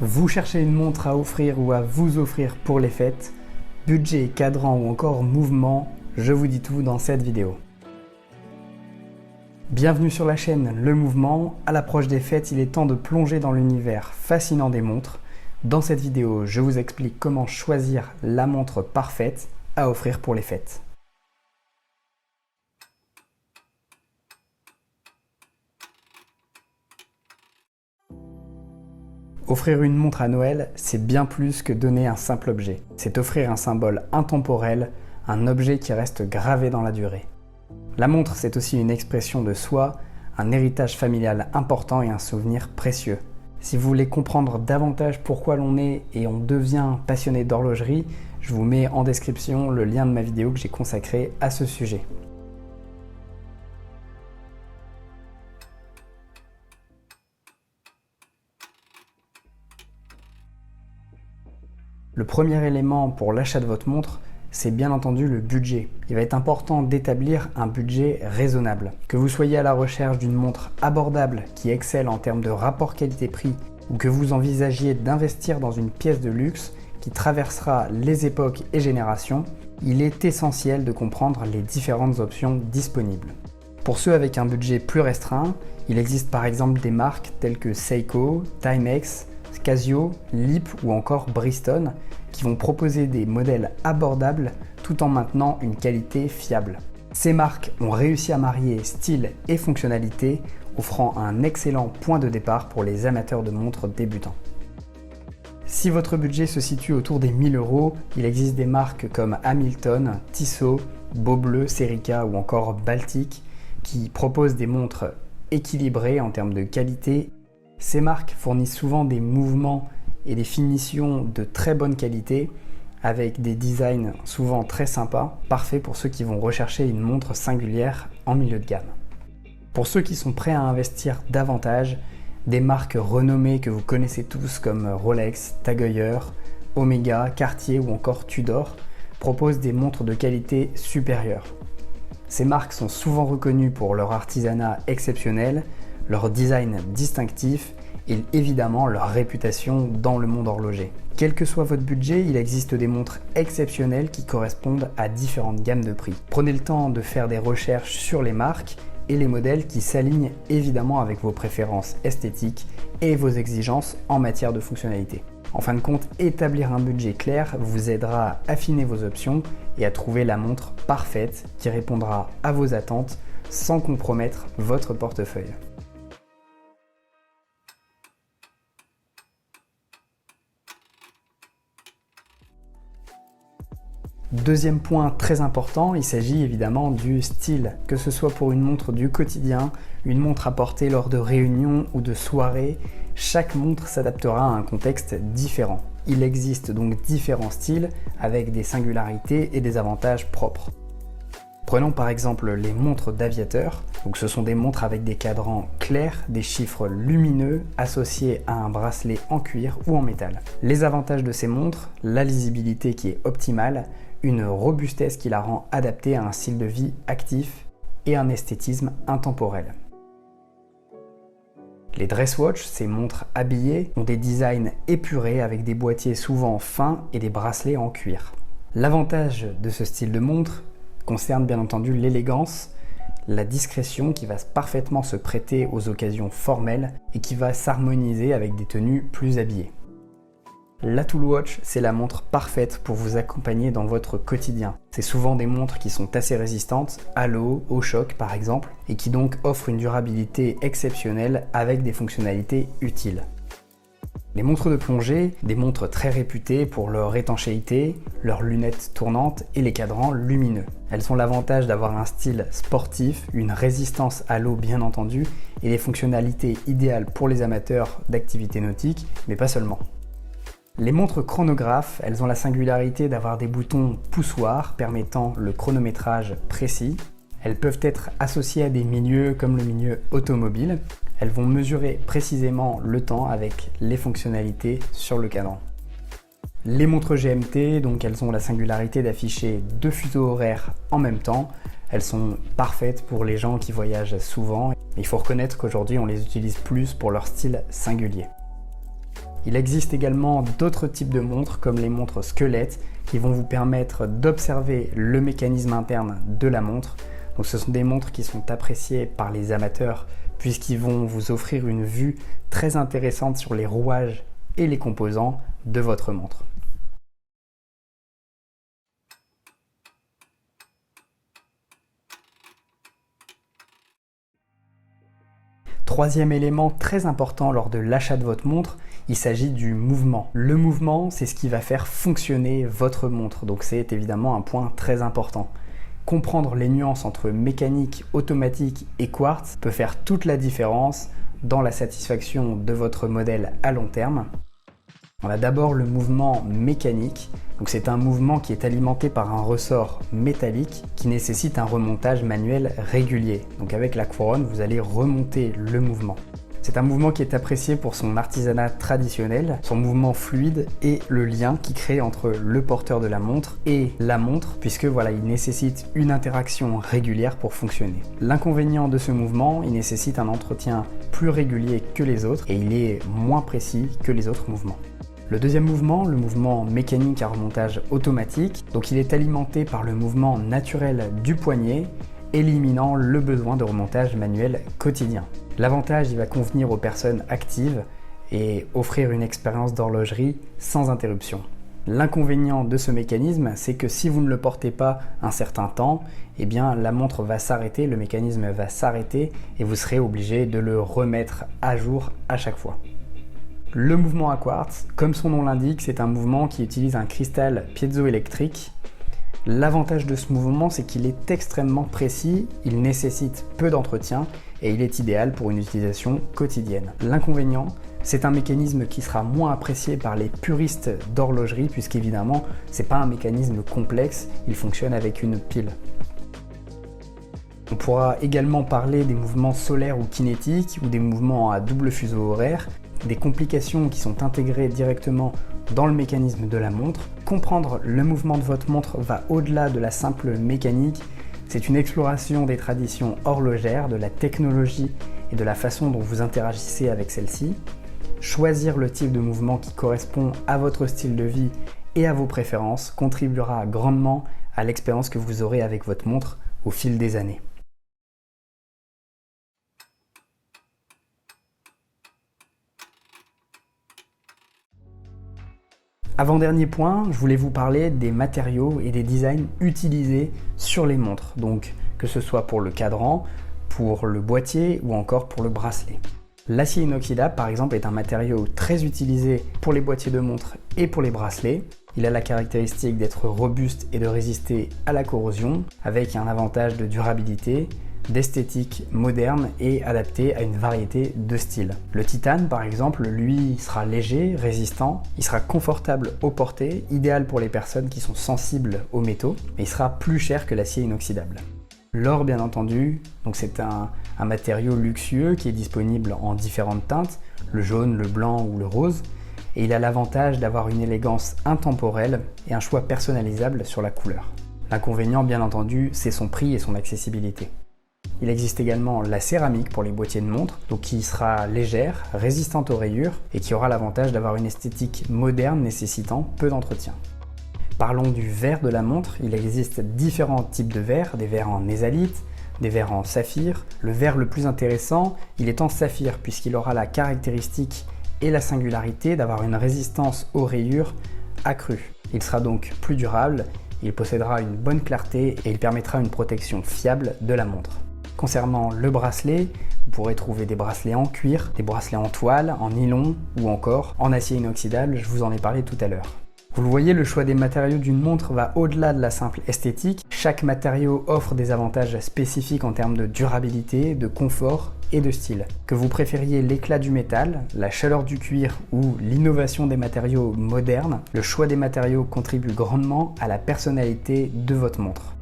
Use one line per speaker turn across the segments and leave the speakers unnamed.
Vous cherchez une montre à offrir ou à vous offrir pour les fêtes? Budget, cadran ou encore mouvement, je vous dis tout dans cette vidéo. Bienvenue sur la chaîne Le Mouvement. À l'approche des fêtes, il est temps de plonger dans l'univers fascinant des montres. Dans cette vidéo, je vous explique comment choisir la montre parfaite à offrir pour les fêtes. Offrir une montre à Noël, c'est bien plus que donner un simple objet. C'est offrir un symbole intemporel, un objet qui reste gravé dans la durée. La montre, c'est aussi une expression de soi, un héritage familial important et un souvenir précieux. Si vous voulez comprendre davantage pourquoi l'on est et on devient passionné d'horlogerie, je vous mets en description le lien de ma vidéo que j'ai consacrée à ce sujet. Le premier élément pour l'achat de votre montre, c'est bien entendu le budget. Il va être important d'établir un budget raisonnable. Que vous soyez à la recherche d'une montre abordable qui excelle en termes de rapport qualité-prix ou que vous envisagiez d'investir dans une pièce de luxe qui traversera les époques et générations, il est essentiel de comprendre les différentes options disponibles. Pour ceux avec un budget plus restreint, il existe par exemple des marques telles que Seiko, Timex, Casio, Leap ou encore Bridgestone qui vont proposer des modèles abordables tout en maintenant une qualité fiable. Ces marques ont réussi à marier style et fonctionnalité, offrant un excellent point de départ pour les amateurs de montres débutants. Si votre budget se situe autour des 1000 €, il existe des marques comme Hamilton, Tissot, Beaubleu, Serica ou encore Baltic qui proposent des montres équilibrées en termes de qualité. Ces marques fournissent souvent des mouvements et des finitions de très bonne qualité avec des designs souvent très sympas, parfaits pour ceux qui vont rechercher une montre singulière en milieu de gamme. Pour ceux qui sont prêts à investir davantage, des marques renommées que vous connaissez tous comme Rolex, Tag Heuer, Omega, Cartier ou encore Tudor proposent des montres de qualité supérieure. Ces marques sont souvent reconnues pour leur artisanat exceptionnel, leur design distinctif et évidemment leur réputation dans le monde horloger. Quel que soit votre budget, il existe des montres exceptionnelles qui correspondent à différentes gammes de prix. Prenez le temps de faire des recherches sur les marques et les modèles qui s'alignent évidemment avec vos préférences esthétiques et vos exigences en matière de fonctionnalité. En fin de compte, établir un budget clair vous aidera à affiner vos options et à trouver la montre parfaite qui répondra à vos attentes sans compromettre votre portefeuille. Deuxième point très important, il s'agit évidemment du style. Que ce soit pour une montre du quotidien, une montre à porter lors de réunions ou de soirées, chaque montre s'adaptera à un contexte différent. Il existe donc différents styles avec des singularités et des avantages propres. Prenons par exemple les montres d'aviateurs. Donc ce sont des montres avec des cadrans clairs, des chiffres lumineux associés à un bracelet en cuir ou en métal. Les avantages de ces montres, la lisibilité qui est optimale, une robustesse qui la rend adaptée à un style de vie actif et un esthétisme intemporel. Les dresswatch, ces montres habillées, ont des designs épurés avec des boîtiers souvent fins et des bracelets en cuir. L'avantage de ce style de montre concerne bien entendu l'élégance, la discrétion qui va parfaitement se prêter aux occasions formelles et qui va s'harmoniser avec des tenues plus habillées. La Tool Watch, c'est la montre parfaite pour vous accompagner dans votre quotidien. C'est souvent des montres qui sont assez résistantes à l'eau, au choc par exemple, et qui donc offrent une durabilité exceptionnelle avec des fonctionnalités utiles. Les montres de plongée, des montres très réputées pour leur étanchéité, leurs lunettes tournantes et les cadrans lumineux. Elles ont l'avantage d'avoir un style sportif, une résistance à l'eau bien entendu, et des fonctionnalités idéales pour les amateurs d'activités nautiques, mais pas seulement. Les montres chronographes, elles ont la singularité d'avoir des boutons poussoirs permettant le chronométrage précis. Elles peuvent être associées à des milieux comme le milieu automobile. Elles vont mesurer précisément le temps avec les fonctionnalités sur le cadran. Les montres GMT, donc elles ont la singularité d'afficher 2 fuseaux horaires en même temps. Elles sont parfaites pour les gens qui voyagent souvent. Il faut reconnaître qu'aujourd'hui on les utilise plus pour leur style singulier. Il existe également d'autres types de montres comme les montres squelettes qui vont vous permettre d'observer le mécanisme interne de la montre. Donc ce sont des montres qui sont appréciées par les amateurs puisqu'ils vont vous offrir une vue très intéressante sur les rouages et les composants de votre montre. Troisième élément très important lors de l'achat de votre montre, il s'agit du mouvement. Le mouvement, c'est ce qui va faire fonctionner votre montre, donc c'est évidemment un point très important. Comprendre les nuances entre mécanique, automatique et quartz peut faire toute la différence dans la satisfaction de votre modèle à long terme. On a d'abord le mouvement mécanique, donc c'est un mouvement qui est alimenté par un ressort métallique qui nécessite un remontage manuel régulier. Donc avec la couronne, vous allez remonter le mouvement. C'est un mouvement qui est apprécié pour son artisanat traditionnel, son mouvement fluide et le lien qu'il crée entre le porteur de la montre et la montre, puisque voilà, il nécessite une interaction régulière pour fonctionner. L'inconvénient de ce mouvement, il nécessite un entretien plus régulier que les autres et il est moins précis que les autres mouvements. Le deuxième mouvement, le mouvement mécanique à remontage automatique, donc il est alimenté par le mouvement naturel du poignet, éliminant le besoin de remontage manuel quotidien. L'avantage, il va convenir aux personnes actives et offrir une expérience d'horlogerie sans interruption. L'inconvénient de ce mécanisme, c'est que si vous ne le portez pas un certain temps, eh bien la montre va s'arrêter, le mécanisme va s'arrêter et vous serez obligé de le remettre à jour à chaque fois. Le mouvement à quartz, comme son nom l'indique, c'est un mouvement qui utilise un cristal piézoélectrique. L'avantage de ce mouvement, c'est qu'il est extrêmement précis, il nécessite peu d'entretien et il est idéal pour une utilisation quotidienne. L'inconvénient, c'est un mécanisme qui sera moins apprécié par les puristes d'horlogerie puisqu'évidemment, c'est pas un mécanisme complexe, il fonctionne avec une pile. On pourra également parler des mouvements solaires ou kinétiques ou des mouvements à double fuseau horaire, des complications qui sont intégrées directement dans le mécanisme de la montre. Comprendre le mouvement de votre montre va au-delà de la simple mécanique. C'est une exploration des traditions horlogères, de la technologie et de la façon dont vous interagissez avec celle-ci. Choisir le type de mouvement qui correspond à votre style de vie et à vos préférences contribuera grandement à l'expérience que vous aurez avec votre montre au fil des années. Avant-dernier point, je voulais vous parler des matériaux et des designs utilisés sur les montres, donc que ce soit pour le cadran, pour le boîtier ou encore pour le bracelet. L'acier inoxydable par exemple est un matériau très utilisé pour les boîtiers de montres et pour les bracelets. Il a la caractéristique d'être robuste et de résister à la corrosion avec un avantage de durabilité, d'esthétique moderne et adapté à une variété de styles. Le titane par exemple, lui, sera léger, résistant, il sera confortable au porter, idéal pour les personnes qui sont sensibles aux métaux, mais il sera plus cher que l'acier inoxydable. L'or bien entendu, donc c'est un matériau luxueux qui est disponible en différentes teintes, le jaune, le blanc ou le rose, et il a l'avantage d'avoir une élégance intemporelle et un choix personnalisable sur la couleur. L'inconvénient bien entendu, c'est son prix et son accessibilité. Il existe également la céramique pour les boîtiers de montre, donc qui sera légère, résistante aux rayures et qui aura l'avantage d'avoir une esthétique moderne nécessitant peu d'entretien. Parlons du verre de la montre, il existe différents types de verres, des verres en ésalite, des verres en saphir. Le verre le plus intéressant, il est en saphir puisqu'il aura la caractéristique et la singularité d'avoir une résistance aux rayures accrue. Il sera donc plus durable, il possédera une bonne clarté et il permettra une protection fiable de la montre. Concernant le bracelet, vous pourrez trouver des bracelets en cuir, des bracelets en toile, en nylon ou encore en acier inoxydable, je vous en ai parlé tout à l'heure. Vous le voyez, le choix des matériaux d'une montre va au-delà de la simple esthétique. Chaque matériau offre des avantages spécifiques en termes de durabilité, de confort et de style. Que vous préfériez l'éclat du métal, la chaleur du cuir ou l'innovation des matériaux modernes, le choix des matériaux contribue grandement à la personnalité de votre montre.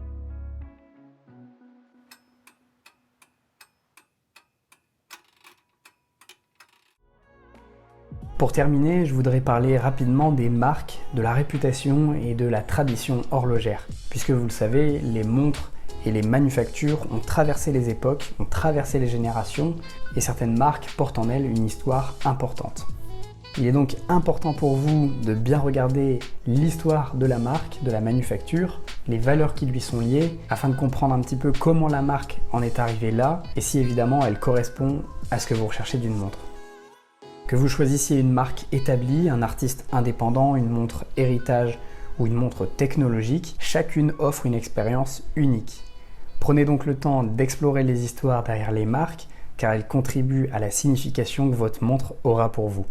Pour terminer, je voudrais parler rapidement des marques, de la réputation et de la tradition horlogère. Puisque vous le savez, les montres et les manufactures ont traversé les époques, ont traversé les générations et certaines marques portent en elles une histoire importante. Il est donc important pour vous de bien regarder l'histoire de la marque, de la manufacture, les valeurs qui lui sont liées, afin de comprendre un petit peu comment la marque en est arrivée là et si évidemment elle correspond à ce que vous recherchez d'une montre. Que vous choisissiez une marque établie, un artiste indépendant, une montre héritage ou une montre technologique, chacune offre une expérience unique. Prenez donc le temps d'explorer les histoires derrière les marques, car elles contribuent à la signification que votre montre aura pour vous.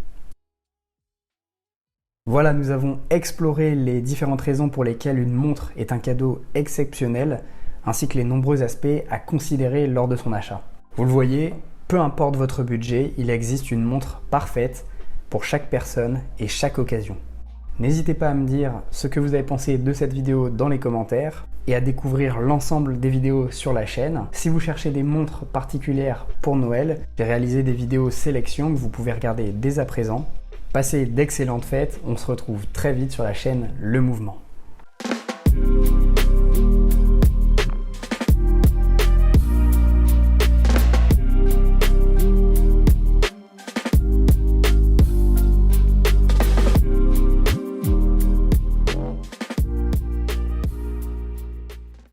Voilà, nous avons exploré les différentes raisons pour lesquelles une montre est un cadeau exceptionnel, ainsi que les nombreux aspects à considérer lors de son achat. Vous le voyez, peu importe votre budget, il existe une montre parfaite pour chaque personne et chaque occasion. N'hésitez pas à me dire ce que vous avez pensé de cette vidéo dans les commentaires et à découvrir l'ensemble des vidéos sur la chaîne. Si vous cherchez des montres particulières pour Noël, j'ai réalisé des vidéos sélection que vous pouvez regarder dès à présent. Passez d'excellentes fêtes, on se retrouve très vite sur la chaîne Le Mouvement.